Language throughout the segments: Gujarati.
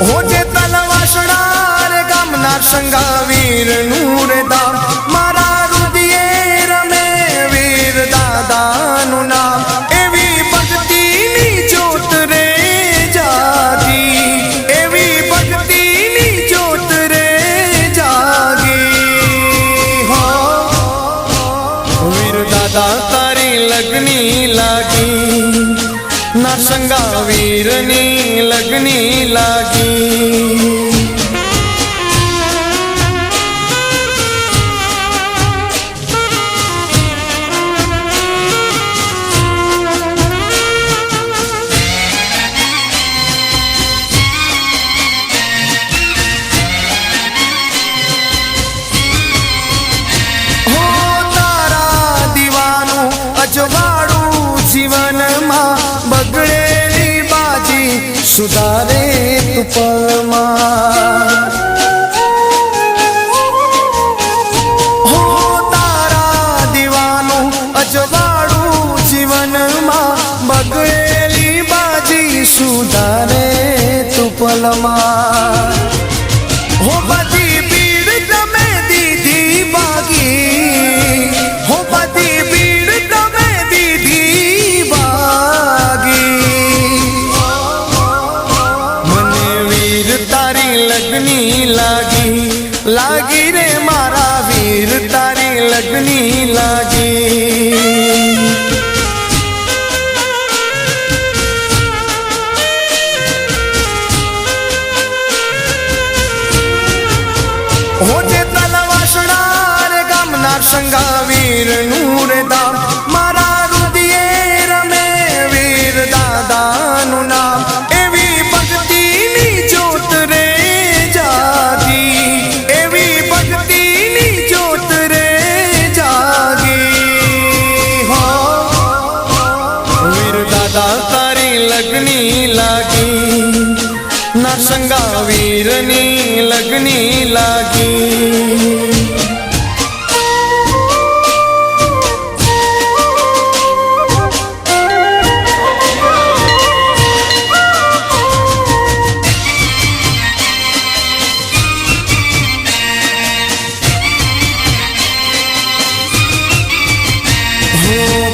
હોજે તલવાસણા રે ગામના સંગાવીર નું રે દામ મારા રુદિયે રમે વીર દાદાનું નામ એવી ભક્તિની જ્યોત રે જાગી એવી ભક્તિની જ્યોત રે જાગી હો વીર દાદા તારી લગની લાગી ના સંગાવીરની લગની લાગી હો તારા દીવાનું અજવાળું જીવનમાં બગડેલી બાજી સુધારે તું પળમાં હો તારા દીવાનું અજવાળું જીવનમાં બગડેલી બાજી સુધારે તું પળમાં હો બધી ભીડ તમે દીધી બાગી હો બધી ભીડ તમે દીધી બાગી મને વીર તારી લગની લાગી લાગી રે મારા વીર તારી લગની લાગી હોજે તલવાસણા રે ગામના સંગાવીર નું રે દામ મારા રુદિયે રમે વીર દાદાનું નામ એવી ભક્તિની જ્યોત રે જાગી એવી ભક્તિની જ્યોત રે જાગી હો વીર દાદા તારી લગની લાગી ના સંગાવીરની લગની લાગી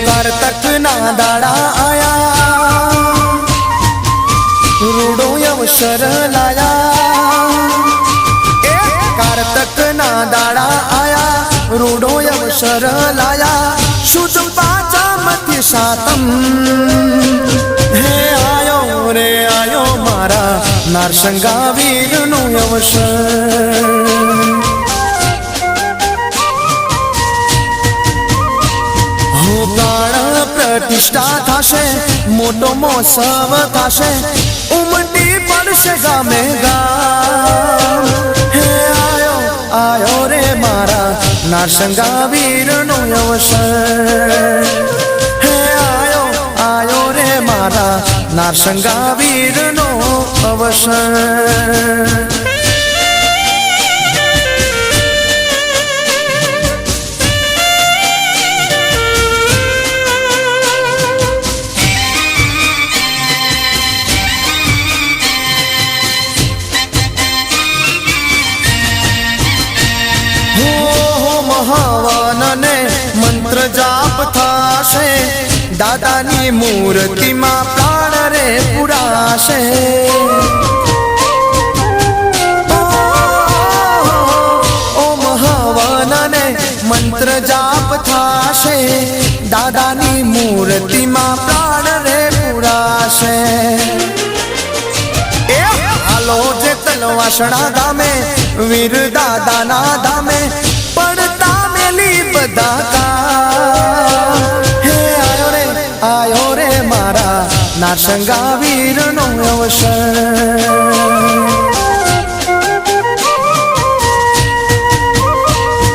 કારતક ના દાડા આયા રૂડો અવસર લાયા એ કારતક ના દાડા આયા રૂડો અવસર લાયા શુદ્ધ પાંચમથી સાતમ હે આયો રે આયો મારા નારસંગાવીર નું અવસર પ્રાણ પ્રતિષ્ઠા થશે મોટો મોસવ થશે ઉમટી પડશે ગામે ગામ હે આયો આયો રે મારા નારસંગાવીર નો અવસર હે આયો આયો રે મારા નારસંગાવીર નો અવસર હવનને મંત્ર જાપ થાશે દાદાની મૂર્તિમાં પ્રાણ રે પુરાશે ઓમ હવનને મંત્ર જાપ થાશે દાદાની મૂર્તિમાં પ્રાણ રે પુરાશે એ હાલો જે તલવાસણા ધામે વીર દાદાના ધામે પડતા મેલી બધા કા હે આયો રે મારા નારસંગાવીર નો અવસર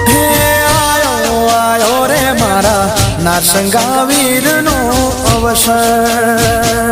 હે આયો રે મારા નારસંગાવીર નો અવસર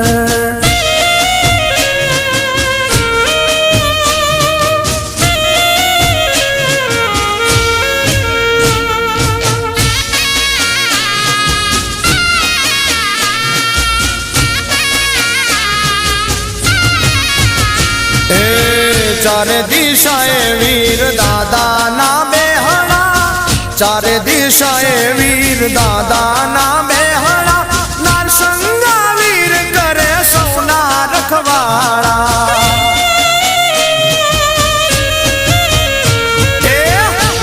Hey ચારે દિશાએ વીર દાદાના બેહણા, ચારે દિશાએ વીર દાદાના બેહણા, નારસંગા વીર કરે સૌના રખવાળા.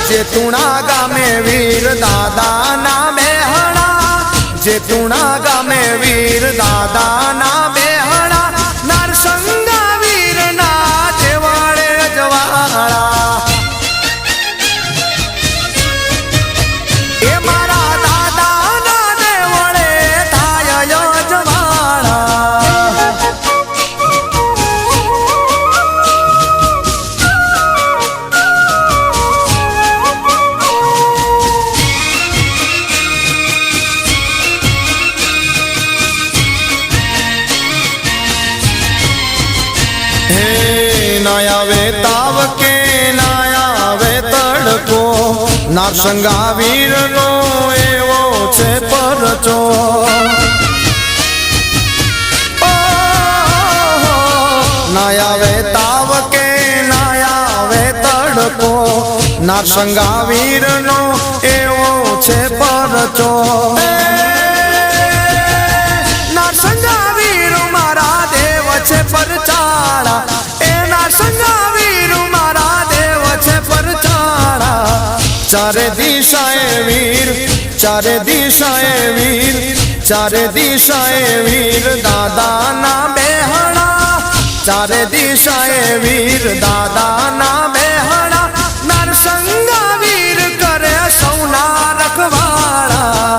જેતુણા ગામે વીર દાદાના બેહણા, જેતુણા ગામે વીર દાદાના બેહણા, નારસંગા વીરના દેવાળે અજવાળા. એ મારા દાદાના દેવળે થાય અજવાળા. ના આવે તાવ કે ના આવે તડકો, નારસંગા વીરનો એવો છે પરચો. ના આવે તાવ કે ના આવે તડકો, નારસંગા વીરનો એવો છે પરચો. નારસંગા વીર મારા દેવ છે પરચાળા, નારસંગા વીર મારા દેવ છે પરચાળા. ચારે દિશાએ વીર, ચારે દિશાએ વીર, ચારે દિશાએ વીર દાદાના બેહણા, ચારે દિશાએ વીર દાદાના બેહણા, નારસંગા વીર કરે સૌના રખવાળા.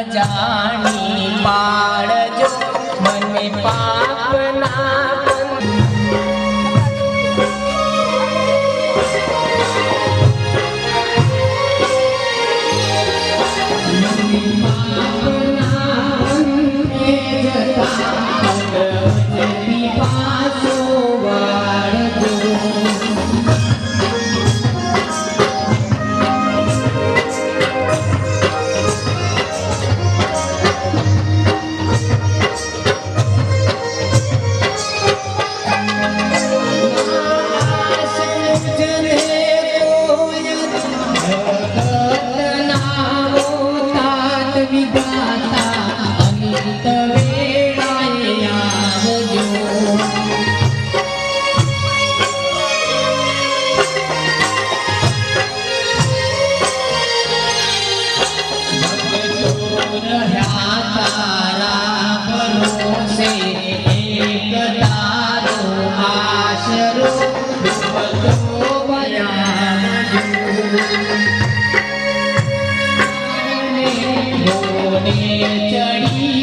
જાણી પાડજો મને પાપના ચડી